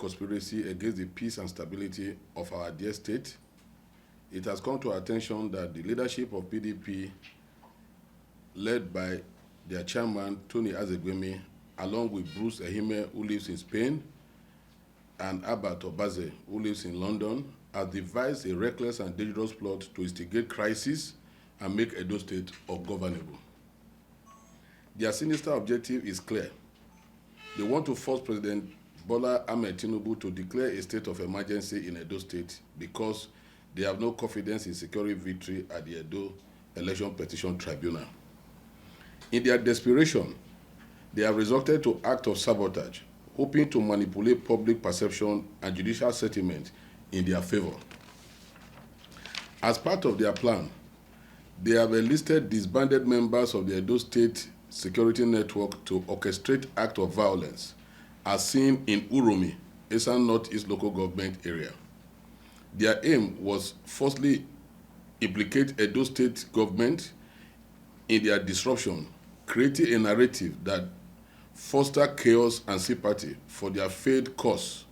conspiracy against the peace and stability of our dear state, it has come to our attention that the leadership of PDP, led by their chairman, Tony Azegbemi, along with Bruce Ehime, who lives in Spain, and Albert Obaze, who lives in London, have devised a reckless and dangerous plot to instigate crisis and make Edo State ungovernable. Their sinister objective is clear. They want to force President Bola Ahmed Tinubu to declare a state of emergency in Edo State because they have no confidence in securing victory at the Edo Election Petition Tribunal. In their desperation, they have resorted to acts of sabotage, hoping to manipulate public perception and judicial settlement in their favor. As part of their plan, they have enlisted disbanded members of the Edo State Security Network to orchestrate acts of violence, as seen in Uromi, Eastern Northeast local government area. Their aim was firstly implicate Edo State government in their disruption, creating a narrative that foster chaos and sympathy for their failed cause.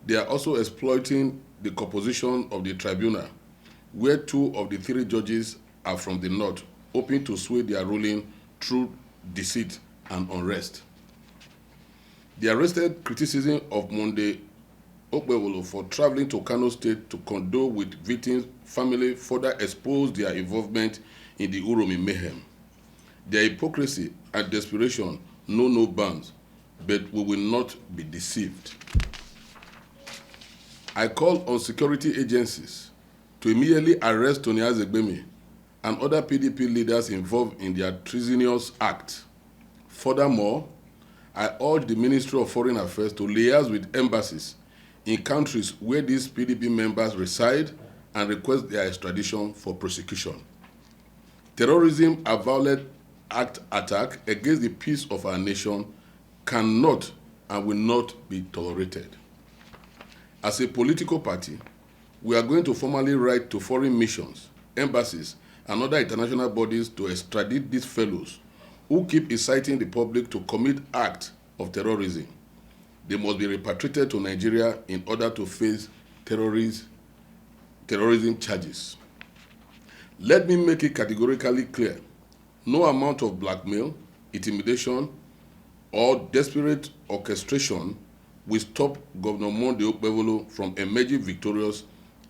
They are also exploiting the composition of the tribunal, where 2 of the 3 judges are from the north, hoping to sway their ruling through deceit and unrest. The arrested criticism of Monday Okpewolo for traveling to Kano State to condole with victims' family further exposed their involvement in the Uromi mayhem. Their hypocrisy and desperation know no bounds, but we will not be deceived. I call on security agencies to immediately arrest Tony Azegbemi and other PDP leaders involved in their treasonous act. Furthermore, I urge the Ministry of Foreign Affairs to liaise with embassies in countries where these PDP members reside and request their extradition for prosecution. Terrorism, a violent attack against the peace of our nation, cannot and will not be tolerated. As a political party, we are going to formally write to foreign missions, embassies, and other international bodies to extradite these fellows who keep inciting the public to commit acts of terrorism. They must be repatriated to Nigeria in order to face terrorism charges. Let me make it categorically clear. No amount of blackmail, intimidation, or desperate orchestration will stop Governor Monday Okpewolo from emerging victorious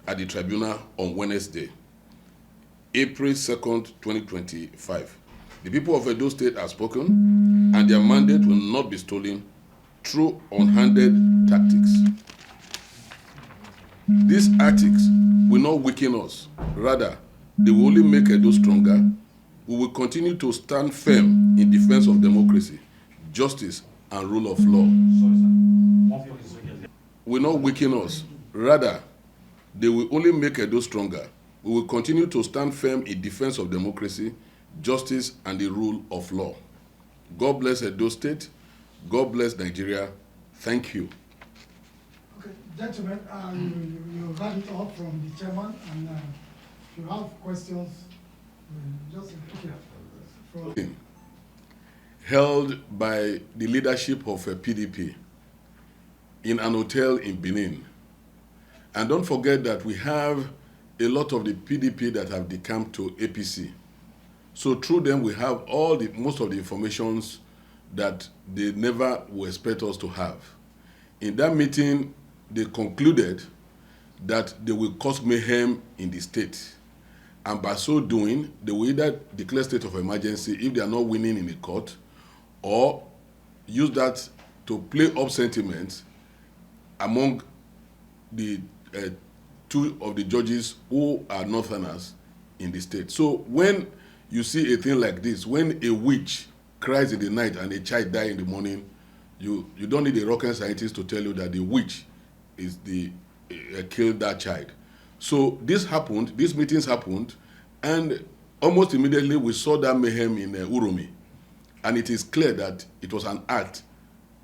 at the tribunal on Wednesday, April 2nd, 2025. The people of Edo State have spoken, and their mandate will not be stolen through unhanded tactics. These tactics will not weaken us. Rather, they will only make Edo stronger. We will continue to stand firm in defense of democracy, justice, and rule of law. Will not weaken us. Rather, they will only make Edo stronger. We will continue to stand firm in defense of democracy, justice, and the rule of law. God bless Edo State. God bless Nigeria. Thank you. Okay, gentlemen, you heard it all from the chairman, and if you have questions, just from held by the leadership of PDP in an hotel in Benin. And don't forget that we have a lot of the PDP that have decamped to APC. So through them, we have most of the informations that they never will expect us to have. In that meeting, they concluded that they will cause mayhem in the state. And by so doing, they will either declare state of emergency if they are not winning in the court, or use that to play up sentiments among the 2 of the judges who are northerners in the state. So when you see a thing like this, when a witch cries in the night and a child dies in the morning, you don't need a rocket scientist to tell you that the witch is killed that child. So these meetings happened, and almost immediately we saw that mayhem in Uromi. And it is clear that it was an act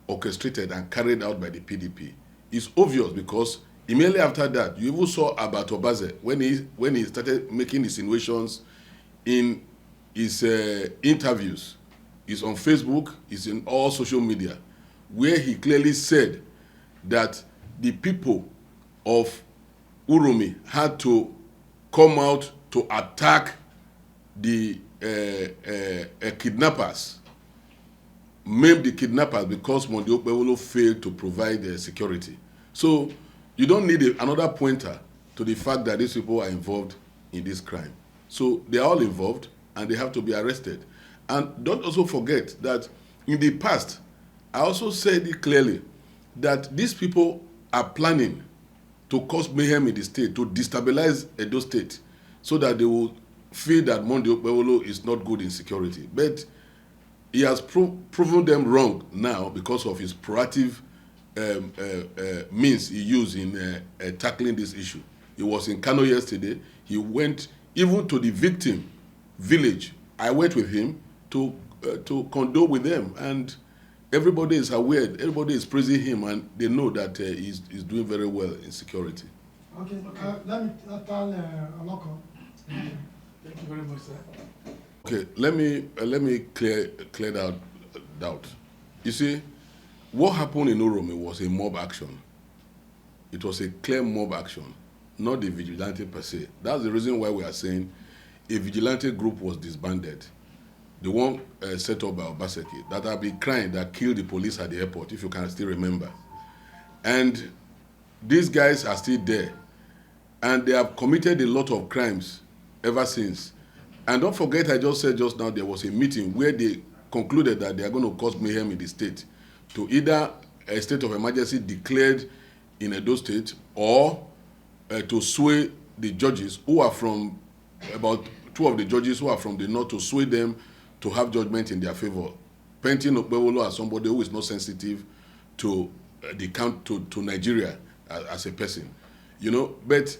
orchestrated and carried out by the PDP. It's obvious because immediately after that, you even saw Albert Obaze when he started making insinuations in his interviews. It's on Facebook, it's in all social media, where he clearly said that the people of Uromi had to come out to attack the kidnappers, maim the kidnappers because Monday Okpebholo failed to provide security. So you don't need another pointer to the fact that these people are involved in this crime. So they are all involved and they have to be arrested. And don't also forget that in the past, I also said it clearly that these people are planning to cause mayhem in the state, to destabilize Edo State, so that they will feel that Monday Okpebholo is not good in security. But he has proven them wrong now because of his proactive means he used in tackling this issue. He was in Kano yesterday. He went even to the victim village. I went with him to condole with them, and everybody is aware, everybody is praising him, and they know that he's doing very well in security. Okay, let me tell Oloko. Thank you very much, sir. Okay, let me clear that doubt. You see, what happened in Uromi was a mob action. It was a clear mob action, not the vigilante per se. That's the reason why we are saying a vigilante group was disbanded. The one set up by Massacre, that have been crying, that killed the police at the airport, if you can still remember. And these guys are still there. And they have committed a lot of crimes ever since. And don't forget, I just said just now, there was a meeting where they concluded that they are going to cause mayhem in the state, to either a state of emergency declared in Edo State, or to sway the judges who are from, about 2 of the judges who are from the north, to sway them to have judgment in their favor, painting Okpebholo as somebody who is not sensitive to to Nigeria as a person, you know. But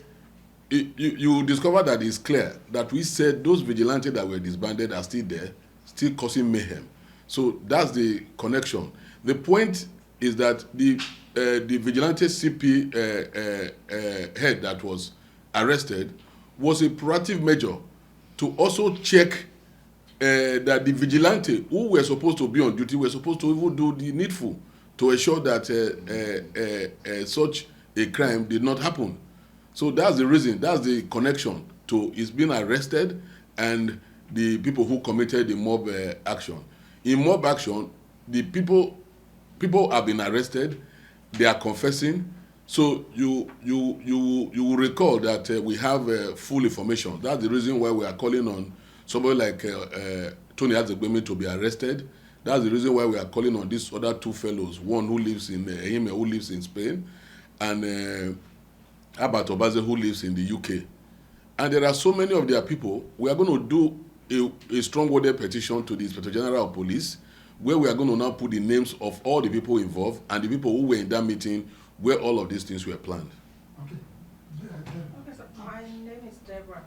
you discover that it's clear that we said those vigilantes that were disbanded are still there, still causing mayhem. So that's the connection. The point is that the vigilante CP head that was arrested was a proactive measure to also check that the vigilante who were supposed to be on duty were supposed to even do the needful to ensure that such a crime did not happen. So that's the reason, that's the connection to his being arrested and the people who committed the mob action. In mob action, the people have been arrested, they are confessing. So you will recall that we have full information. That's the reason why we are calling on somebody like Tony Azegbemi to be arrested. That's the reason why we are calling on these other 2 fellows, one who lives in him who lives in Spain, and Abat Obaze who lives in the UK. And there are so many of their people. We are going to do a strong-worded petition to the Inspector General of Police, where we are going to now put the names of all the people involved and the people who were in that meeting where all of these things were planned. Okay. Okay, sir. My name is Deborah.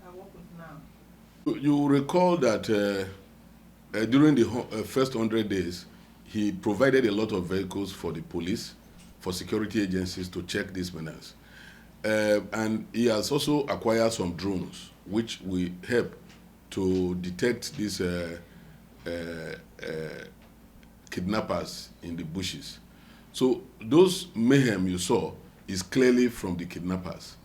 I work with now. You recall that during the first 100 days, he provided a lot of vehicles for the police, for security agencies to check these menace. And he has also acquired some drones, which will help to detect these kidnappers in the bushes. So those mayhem you saw is clearly from the kidnappers.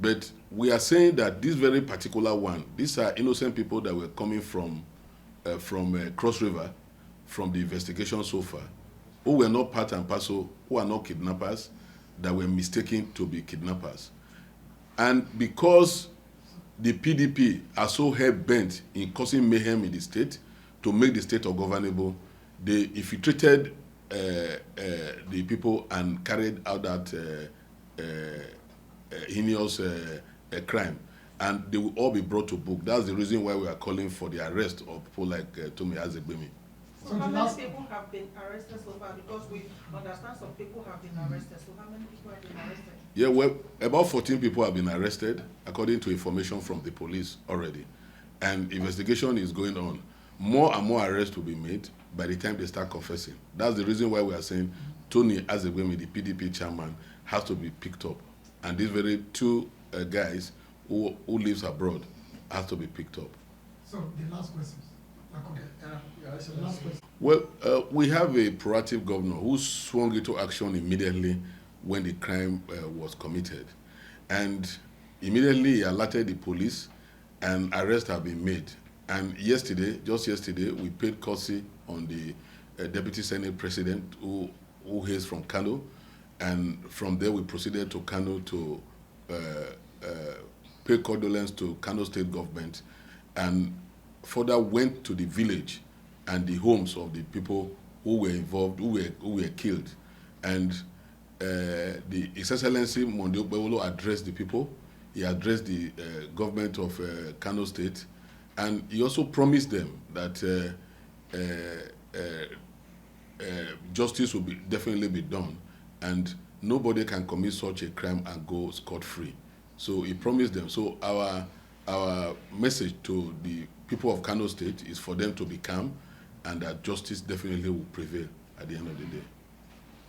But we are saying that this very particular one, these are innocent people that were coming from Cross River, from the investigation so far, who were not part and parcel, who are not kidnappers, that were mistaken to be kidnappers. And because the PDP are so hell-bent in causing mayhem in the state to make the state ungovernable, they infiltrated the people and carried out that heinous crime. And they will all be brought to book. That's the reason why we are calling for the arrest of people like Tomi Azegbemi. So how many people have been arrested so far? Because we understand some people have been arrested. So how many people have been arrested? Yeah, well, about 14 people have been arrested, according to information from the police already. And investigation is going on. More and more arrests will be made by the time they start confessing. That's the reason why we are saying Tony Azegbemi, the PDP chairman, has to be picked up. And these very 2 guys who lives abroad has to be picked up. So the last question. Well, we have a proactive governor who swung into action immediately when the crime was committed. And immediately he alerted the police, and arrests have been made. And yesterday, just yesterday, we paid courtesy on the Deputy Senate President who hails from Kano, and from there we proceeded to Kano to pay condolence to Kano State government, and further went to the village and the homes of the people who were involved, who were killed. And His Excellency Monday Okpebholo addressed the people. He addressed the government of Kano State, and he also promised them that justice will definitely be done, and nobody can commit such a crime and go scot-free. So he promised them. So our message to the people of Kano State is for them to be calm, and that justice definitely will prevail at the end of the day.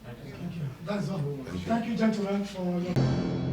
Thank you. That's all. Thank you, gentlemen, for your...